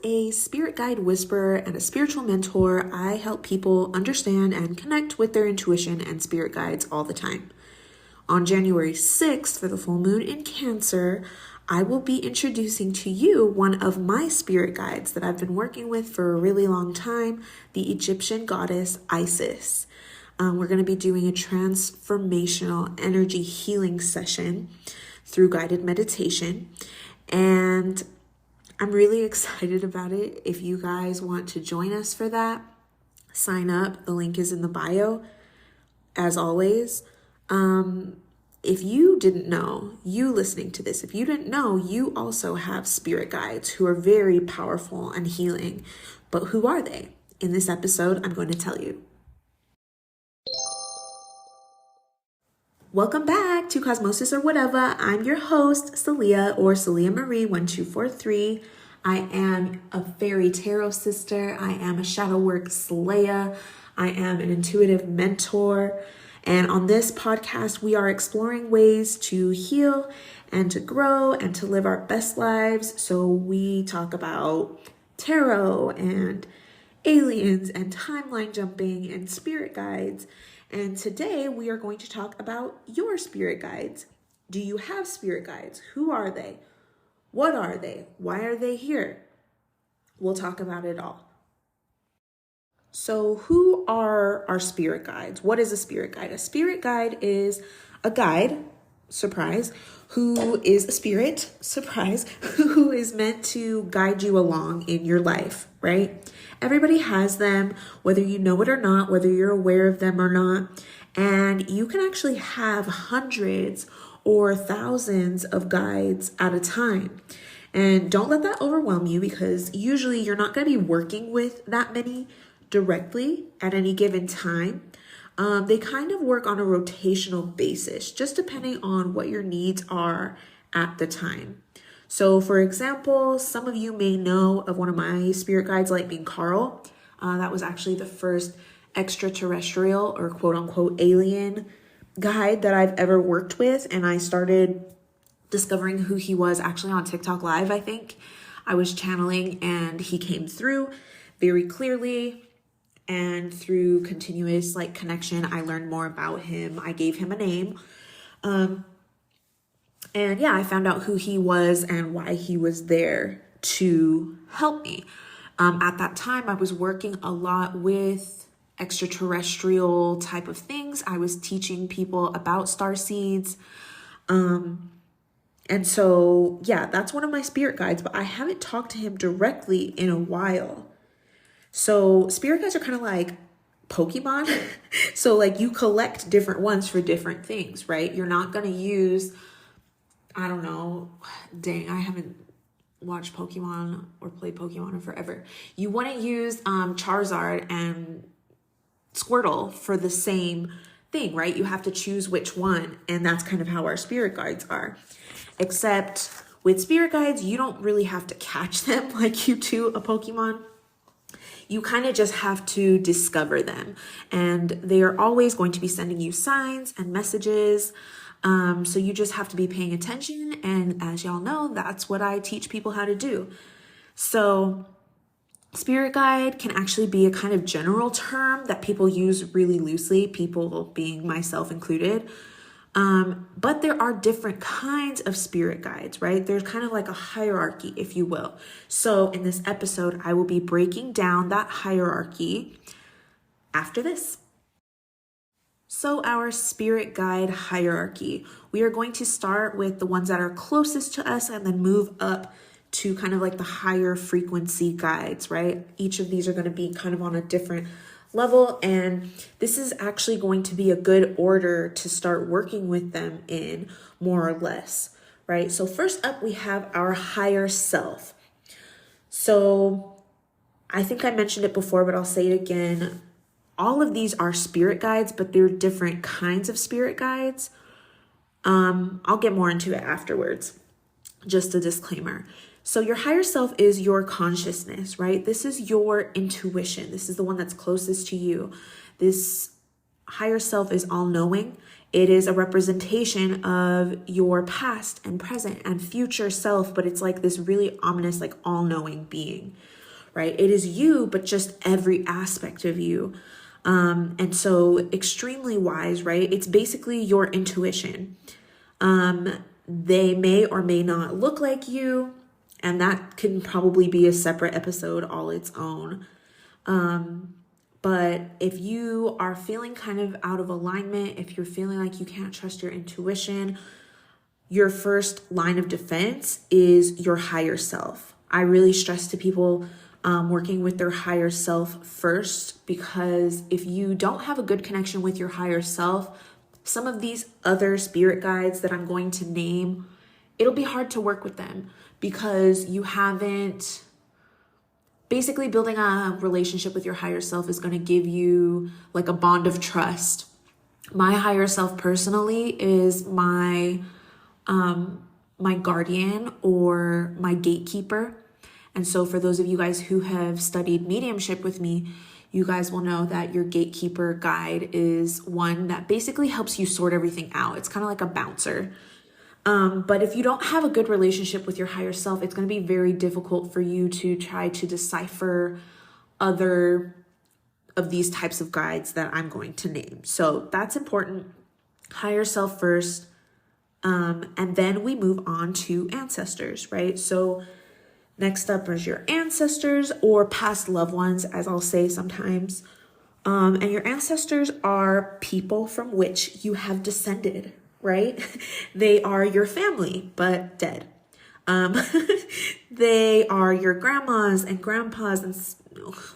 a spirit guide whisperer and a spiritual mentor, I help people understand and connect with their intuition and spirit guides all the time. On January 6th, for the full moon in Cancer, I will be introducing to you one of my spirit guides that I've been working with for a really long time, the Egyptian goddess Isis. We're going to be doing a transformational energy healing session through guided meditation, and I'm really excited about it. If you guys want to join us for that, sign up. The link is in the bio, as always. If you didn't know, you listening to this, if you didn't know, you also have spirit guides who are very powerful and healing. But who are they? In this episode, I'm going to tell you. Welcome back to Cosmosis or Whatever. I'm your host, Celia, or Celia Marie 1243. I am a fairy tarot sister. I am a shadow work slayer. I am an intuitive mentor. And on this podcast, we are exploring ways to heal and to grow and to live our best lives. So we talk about tarot and aliens and timeline jumping and spirit guides. And today we are going to talk about your spirit guides. Do you have spirit guides? Who are they? What are they? Why are they here? We'll talk about it all. So who are our spirit guides? What is a spirit guide? A spirit guide is a guide, surprise, who is a spirit, surprise, who is meant to guide you along in your life, right? Everybody has them, whether you know it or not, whether you're aware of them or not. And you can actually have hundreds or thousands of guides at a time. And don't let that overwhelm you, because usually you're not going to be working with that many directly at any given time. They kind of work on a rotational basis, just depending on what your needs are at the time. So for example, some of you may know of one of my spirit guides, like being Carl. That was actually the first extraterrestrial or quote unquote alien guide that I've ever worked with. And I started discovering who he was actually on TikTok Live, I think. I was channeling and he came through very clearly. And through continuous connection, I learned more about him. I gave him a name. And yeah, I found out who he was and why he was there to help me. At that time, I was working a lot with extraterrestrial type of things. I was teaching people about starseeds. And so, yeah, that's one of my spirit guides, but I haven't talked to him directly in a while. So spirit guides are kind of like Pokemon. So you collect different ones for different things, right? You're not going to use, I don't know, dang, I haven't watched Pokemon or played Pokemon in forever. You want to use Charizard and Squirtle for the same thing, right? You have to choose which one. And that's kind of how our spirit guides are. Except with spirit guides, you don't really have to catch them like you do a Pokemon. You kind of just have to discover them, and they are always going to be sending you signs and messages. So you just have to be paying attention. And as y'all know, that's what I teach people how to do. So spirit guide can actually be a kind of general term that people use really loosely, people being myself included. But there are different kinds of spirit guides, right? There's kind of like a hierarchy, if you will. So in this episode, I will be breaking down that hierarchy after this. So our spirit guide hierarchy, we are going to start with the ones that are closest to us and then move up to kind of like the higher frequency guides, right? Each of these are going to be kind of on a different level, and this is actually going to be a good order to start working with them in, more or less, right? So first up, we have our higher self. So I think I mentioned it before, but I'll say it again. All of these are spirit guides, but they're different kinds of spirit guides. I'll get more into it afterwards. Just a disclaimer. So your higher self is your consciousness, right? This is your intuition. This is the one that's closest to you. This higher self is all knowing. It is a representation of your past and present and future self, but it's like this really ominous, like all-knowing being, right? It is you, but just every aspect of you. And so extremely wise, right? It's basically your intuition. They may or may not look like you, and that can probably be a separate episode all its own. But if you are feeling kind of out of alignment, if you're feeling like you can't trust your intuition, your first line of defense is your higher self. I really stress to people working with their higher self first, because if you don't have a good connection with your higher self, some of these other spirit guides that I'm going to name, it'll be hard to work with them because you haven't. Basically, building a relationship with your higher self is going to give you like a bond of trust. My higher self personally is my guardian or my gatekeeper. And so for those of you guys who have studied mediumship with me, you guys will know that your gatekeeper guide is one that basically helps you sort everything out. It's kind of like a bouncer. But if you don't have a good relationship with your higher self, it's going to be very difficult for you to try to decipher other of these types of guides that I'm going to name. So that's important. Higher self first. And then we move on to ancestors, right? So next up is your ancestors or past loved ones, as I'll say sometimes. And your ancestors are people from which you have descended, right? They are your family, but dead. They are your grandmas and grandpas and,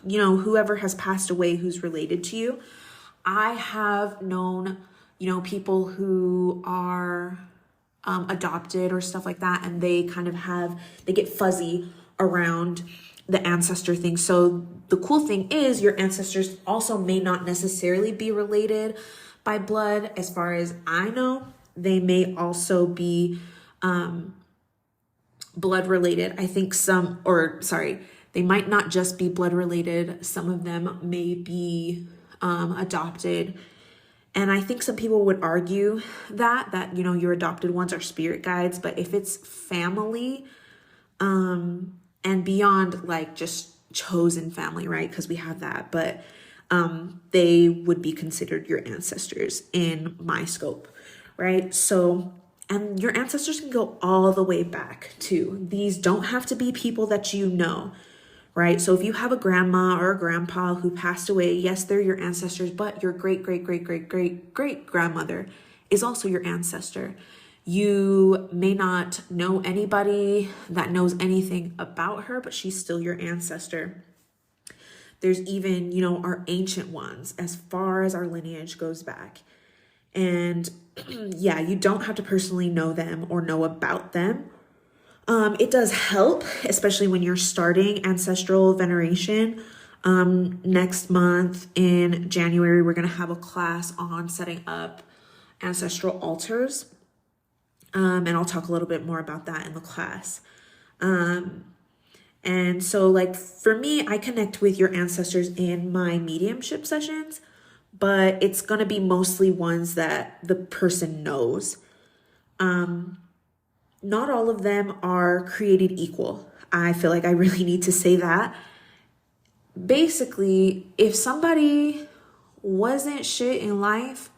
whoever has passed away who's related to you. I have known, people who are adopted or stuff like that, and they kind of they get fuzzy around the ancestor thing. So the cool thing is your ancestors also may not necessarily be related by blood. As far as I know, they may also be blood related. I think they might not just be blood related. Some of them may be adopted. And I think some people would argue that your adopted ones are spirit guides, but if it's family, and beyond like just chosen family, right? Because we have that, but they would be considered your ancestors in my scope, right? So, and your ancestors can go all the way back too. These don't have to be people that you know, right? So if you have a grandma or a grandpa who passed away, yes, they're your ancestors, but your great, great, great, great, great, great grandmother is also your ancestor. You may not know anybody that knows anything about her, but she's still your ancestor. There's even, our ancient ones as far as our lineage goes back. And yeah, you don't have to personally know them or know about them. It does help, especially when you're starting ancestral veneration. Next month in January, we're going to have a class on setting up ancestral altars. And I'll talk a little bit more about that in the class. And so like for me, I connect with your ancestors in my mediumship sessions, but it's going to be mostly ones that the person knows. Not all of them are created equal. I feel like I really need to say that. Basically, if somebody wasn't shit in life,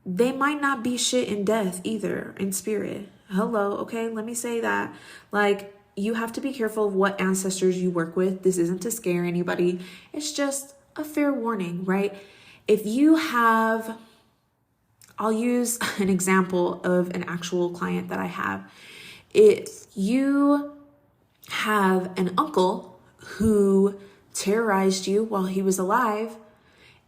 they might not be shit in death either, in spirit. Hello, okay? Let me say that. Like, you have to be careful of what ancestors you work with. This isn't to scare anybody. It's just a fair warning, right? If you have, I'll use an example of an actual client that I have. If you have an uncle who terrorized you while he was alive,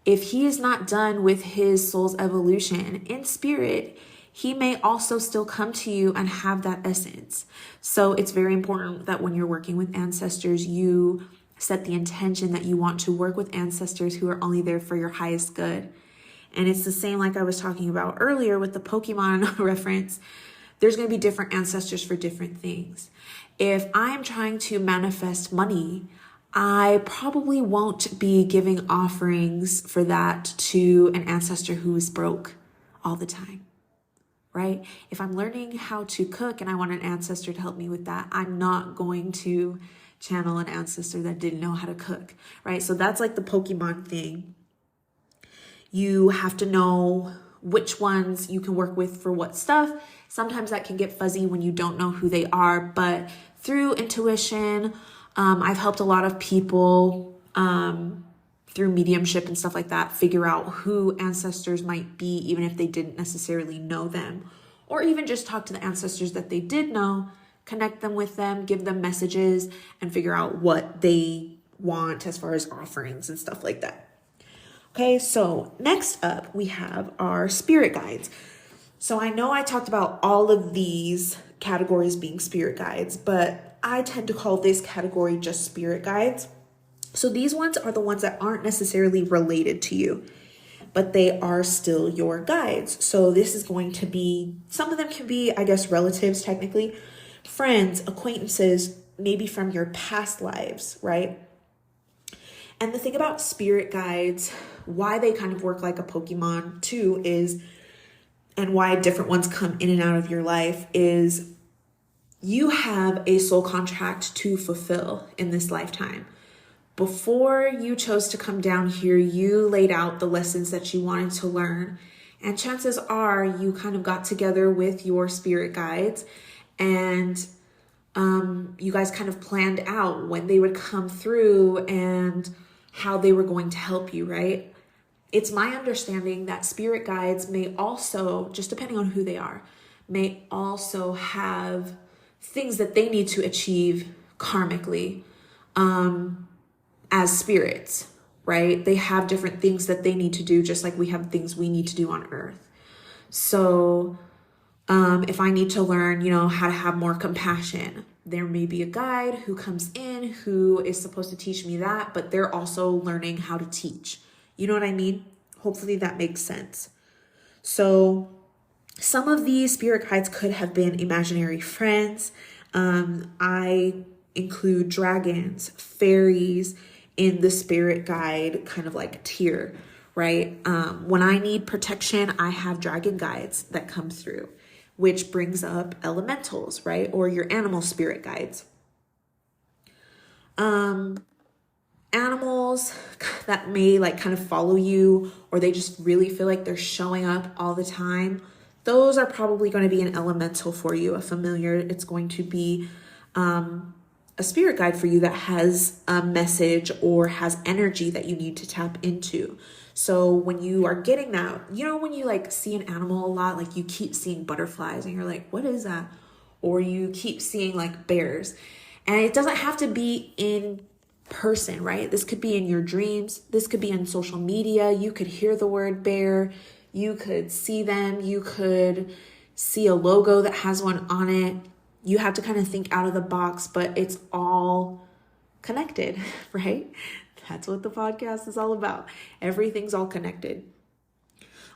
if he is not done with his soul's evolution in spirit, he may also still come to you and have that essence. So it's very important that when you're working with ancestors, you set the intention that you want to work with ancestors who are only there for your highest good. And it's the same like I was talking about earlier with the Pokemon reference. There's going to be different ancestors for different things. If I am trying to manifest money, I probably won't be giving offerings for that to an ancestor who is broke. all the time, right? If I'm learning how to cook and I want an ancestor to help me with that, I'm not going to channel an ancestor that didn't know how to cook, right? So that's like the Pokemon thing. You have to know which ones you can work with for what stuff. Sometimes that can get fuzzy when you don't know who they are, but through intuition, I've helped a lot of people through mediumship and stuff like that figure out who ancestors might be, even if they didn't necessarily know them, or even just talk to the ancestors that they did know, connect them with them, give them messages, and figure out what they want as far as offerings and stuff like that. Okay, so next up we have our spirit guides. So I know I talked about all of these categories being spirit guides, but I tend to call this category just spirit guides. So these ones are the ones that aren't necessarily related to you, but they are still your guides. So this is going to be, some of them can be, I guess, relatives technically, friends, acquaintances, maybe from your past lives, right? And the thing about spirit guides, why they kind of work like a Pokemon too is, and why different ones come in and out of your life is, you have a soul contract to fulfill in this lifetime. Before you chose to come down here, you laid out the lessons that you wanted to learn. And chances are you kind of got together with your spirit guides and you guys kind of planned out when they would come through and how they were going to help you, right? It's my understanding that spirit guides may also, just depending on who they are, may also have things that they need to achieve karmically as spirits, right? They have different things that they need to do, just like we have things we need to do on earth. So if I need to learn, how to have more compassion, there may be a guide who comes in who is supposed to teach me that, but they're also learning how to teach. You know what I mean? Hopefully that makes sense. So some of these spirit guides could have been imaginary friends. I include dragons, fairies in the spirit guide kind of like tier, right? When I need protection, I have dragon guides that come through, which brings up elementals, right? Or your animal spirit guides. Animals that may like kind of follow you, or they just really feel like they're showing up all the time. Those are probably going to be an elemental for you, a familiar. It's going to be a spirit guide for you that has a message or has energy that you need to tap into. So when you are getting that, when you like see an animal a lot, like you keep seeing butterflies and you're like, what is that? Or you keep seeing like bears, and it doesn't have to be in person, right? This could be in your dreams. This could be on social media. You could hear the word bear. You could see them. You could see a logo that has one on it. You have to kind of think out of the box, but it's all connected, right? That's what the podcast is all about. Everything's all connected.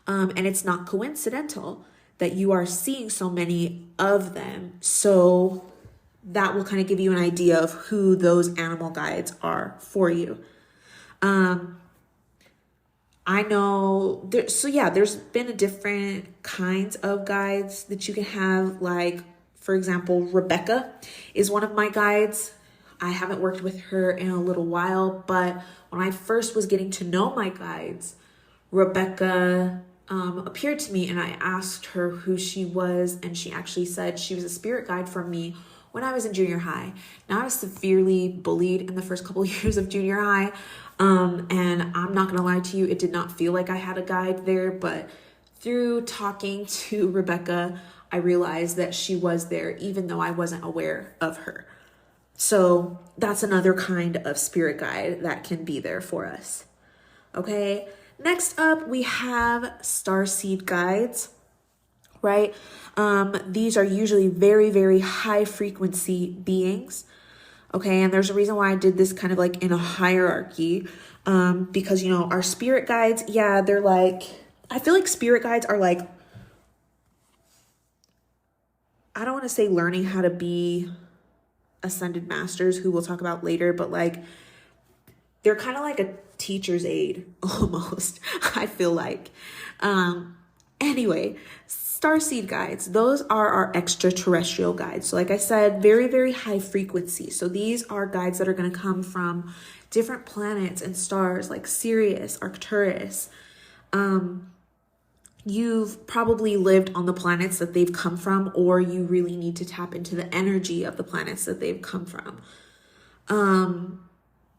And it's not coincidental that you are seeing so many of them. So that will kind of give you an idea of who those animal guides are for you. I know there's been a different kinds of guides that you can have. Like, for example, Rebecca is one of my guides. I haven't worked with her in a little while, but when I first was getting to know my guides, Rebecca appeared to me and I asked her who she was, and she actually said she was a spirit guide for me when I was in junior high. Now, I was severely bullied in the first couple of years of junior high, and I'm not gonna lie to you, it did not feel like I had a guide there, but through talking to Rebecca, I realized that she was there even though I wasn't aware of her. So that's another kind of spirit guide that can be there for us. Okay, next up we have starseed guides, right? These are usually very, very high frequency beings. Okay, and there's a reason why I did this kind of like in a hierarchy, because our spirit guides, they're like, I feel like spirit guides are like, I don't want to say learning how to be ascended masters, who we'll talk about later, but like they're kind of like a teacher's aide almost. I feel like Anyway, starseed guides, those are our extraterrestrial guides. So like I said, very, very high frequency. So these are guides that are going to come from different planets and stars like Sirius, Arcturus. You've probably lived on the planets that they've come from, or you really need to tap into the energy of the planets that they've come from.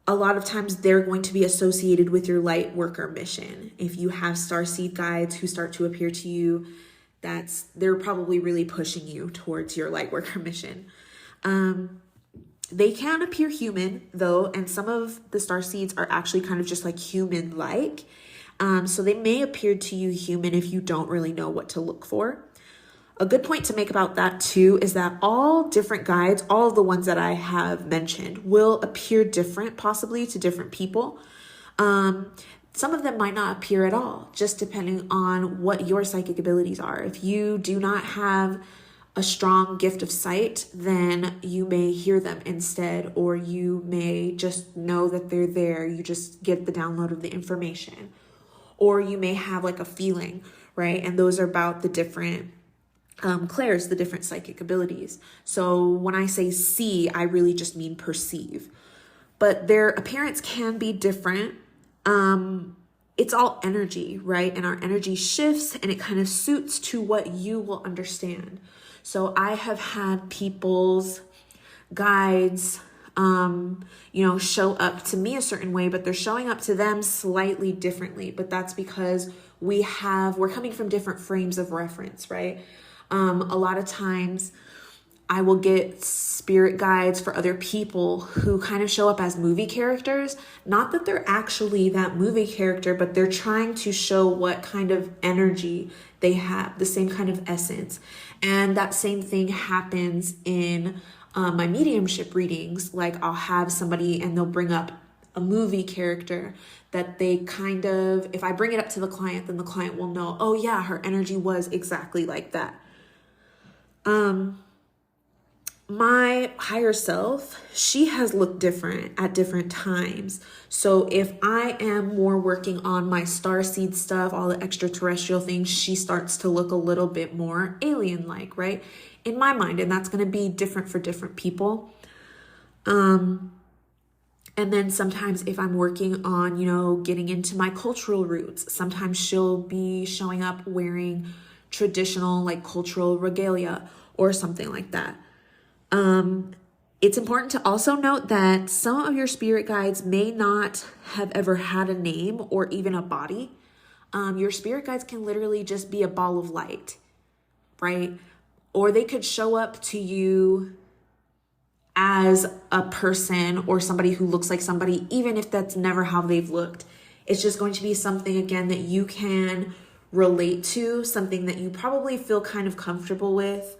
A lot of times they're going to be associated with your light worker mission. If you have starseed guides who start to appear to you, they're probably really pushing you towards your light worker mission. They can appear human though, and some of the starseeds are actually kind of just like human-like. So they may appear to you human if you don't really know what to look for. A good point to make about that too is that all different guides, all of the ones that I have mentioned, will appear different possibly to different people. Some of them might not appear at all, just depending on what your psychic abilities are. If you do not have a strong gift of sight, then you may hear them instead, or you may just know that they're there. You just get the download of the information. Or you may have like a feeling, right? And those are about the different clairs, the different psychic abilities. So when I say see, I really just mean perceive. But their appearance can be different. It's all energy, right? And our energy shifts and it kind of suits to what you will understand. So I have had people's guides, show up to me a certain way, but they're showing up to them slightly differently. But that's because we're coming from different frames of reference, right? A lot of times I will get spirit guides for other people who kind of show up as movie characters. Not that they're actually that movie character, but they're trying to show what kind of energy they have, the same kind of essence. And that same thing happens in my mediumship readings. Like I'll have somebody and they'll bring up a movie character that they kind of, if I bring it up to the client, then the client will know, oh yeah, her energy was exactly like that. My higher self, she has looked different at different times. So if I am more working on my starseed stuff, all the extraterrestrial things, she starts to look a little bit more alien-like, right? In my mind, and that's going to be different for different people. And then sometimes if I'm working on, getting into my cultural roots, sometimes she'll be showing up wearing traditional like cultural regalia or something like that. It's important to also note that some of your spirit guides may not have ever had a name or even a body. Your spirit guides can literally just be a ball of light, right? Or they could show up to you as a person or somebody who looks like somebody, even if that's never how they've looked. It's just going to be something, again, that you can relate to, something that you probably feel kind of comfortable with.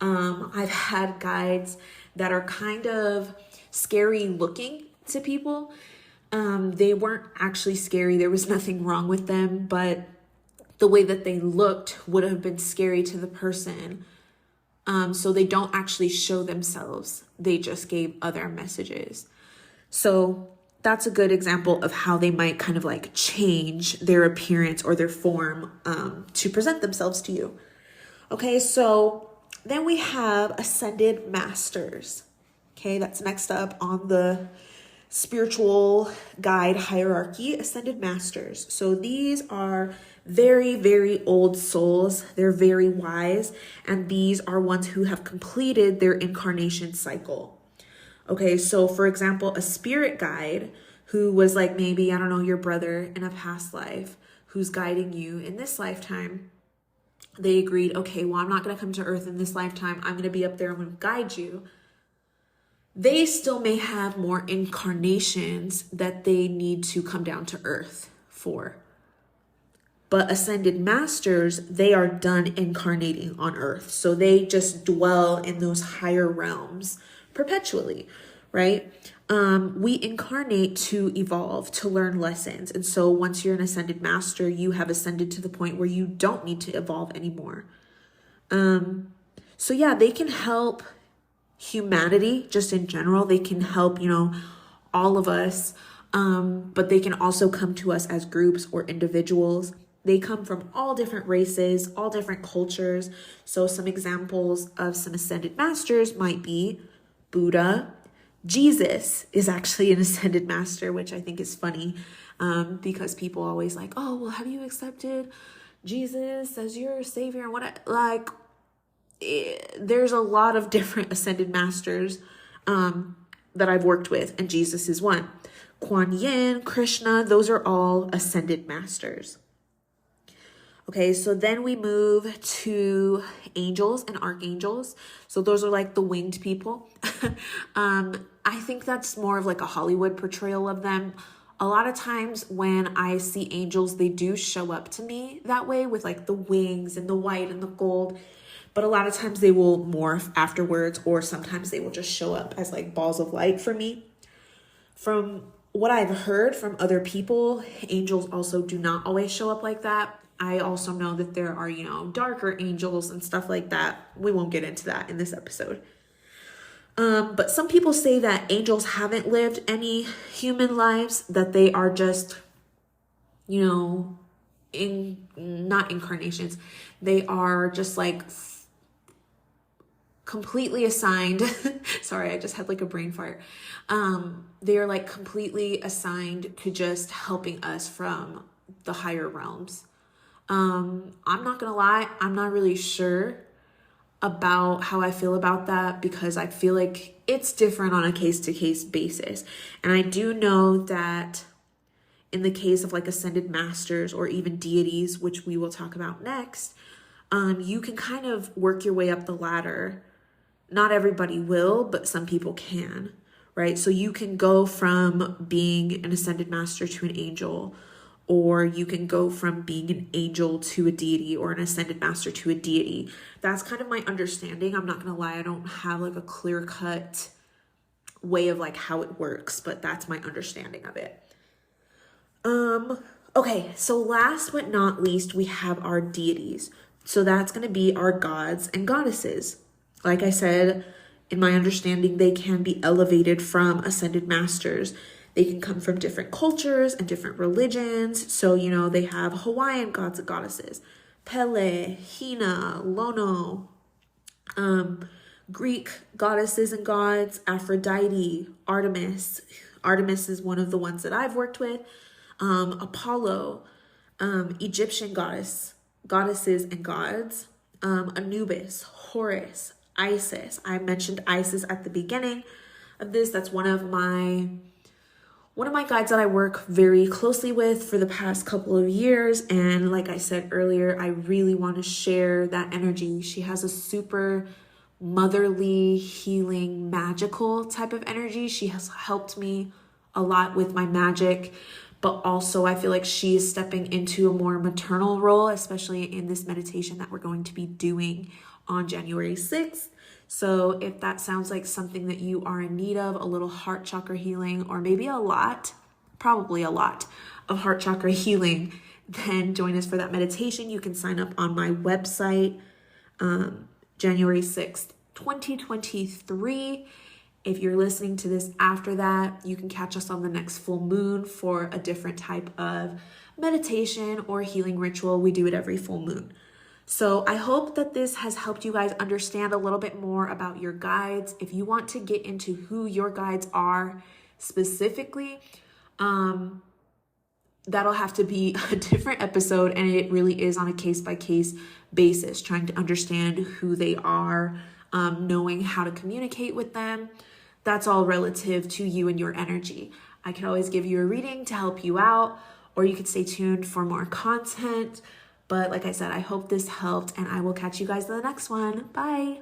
I've had guides that are kind of scary looking to people. They weren't actually scary. There was nothing wrong with them, but the way that they looked would have been scary to the person. So they don't actually show themselves. They just gave other messages. So that's a good example of how they might kind of like change their appearance or their form to present themselves to you. Okay, so then we have ascended masters. Okay, that's next up on the spiritual guide hierarchy, ascended masters. So these are very, very old souls. They're very wise, and these are ones who have completed their incarnation cycle. Okay, so for example, a spirit guide who was like maybe, I don't know, your brother in a past life who's guiding you in this lifetime. They agreed, okay, well, I'm not going to come to Earth in this lifetime. I'm going to be up there. I'm going to guide you. They still may have more incarnations that they need to come down to Earth for. But ascended masters, they are done incarnating on Earth. So they just dwell in those higher realms perpetually, right? We incarnate to evolve, to learn lessons. And so once you're an ascended master, you have ascended to the point where you don't need to evolve anymore. So yeah, they can help humanity just in general. They can help, all of us. But they can also come to us as groups or individuals. They come from all different races, all different cultures. So some examples of some ascended masters might be Buddha. Jesus is actually an ascended master, which I think is funny, because people always like, oh, well, have you accepted Jesus as your savior? And there's a lot of different ascended masters that I've worked with, and Jesus is one. Kuan Yin, Krishna, those are all ascended masters. Okay, so then we move to angels and archangels. So those are like the winged people. I think that's more of like a Hollywood portrayal of them. A lot of times when I see angels, they do show up to me that way with like the wings and the white and the gold. But a lot of times they will morph afterwards, or sometimes they will just show up as like balls of light for me. From what I've heard from other people, angels also do not always show up like that. I also know that there are, darker angels and stuff like that. We won't get into that in this episode. But some people say that angels haven't lived any human lives, that they are just, not incarnations. They are just like completely assigned. Sorry, I just had like a brain fart. They are like completely assigned to just helping us from the higher realms. I'm not gonna lie, I'm not really sure about how I feel about that, because I feel like it's different on a case-to-case basis. And I do know that in the case of like ascended masters or even deities, which we will talk about next, you can kind of work your way up the ladder. Not everybody will, but some people can, right? So you can go from being an ascended master to an angel, or you can go from being an angel to a deity, or an ascended master to a deity. That's kind of my understanding. I'm not going to lie, I don't have like a clear-cut way of like how it works, but that's my understanding of it. Okay, so last but not least, we have our deities. So that's going to be our gods and goddesses. Like I said, in my understanding, they can be elevated from ascended masters. They can come from different cultures and different religions. So, they have Hawaiian gods and goddesses, Pele, Hina, Lono, Greek goddesses and gods, Aphrodite, Artemis. Artemis is one of the ones that I've worked with. Apollo, Egyptian goddesses and gods, Anubis, Horus, Isis. I mentioned Isis at the beginning of this. That's one of my guides that I work very closely with for the past couple of years. And like I said earlier, I really want to share that energy. She has a super motherly, healing, magical type of energy. She has helped me a lot with my magic, but also I feel like she is stepping into a more maternal role, especially in this meditation that we're going to be doing on January 6th. So if that sounds like something that you are in need of, a little heart chakra healing, or maybe probably a lot of heart chakra healing, then join us for that meditation. You can sign up on my website, January 6th, 2023. If you're listening to this after that, you can catch us on the next full moon for a different type of meditation or healing ritual. We do it every full moon. So I hope that this has helped you guys understand a little bit more about your guides. If you want to get into who your guides are specifically, that'll have to be a different episode, and it really is on a case-by-case basis, trying to understand who they are, knowing how to communicate with them. That's all relative to you and your energy. I can always give you a reading to help you out, or you can stay tuned for more content. But like I said, I hope this helped, and I will catch you guys in the next one. Bye.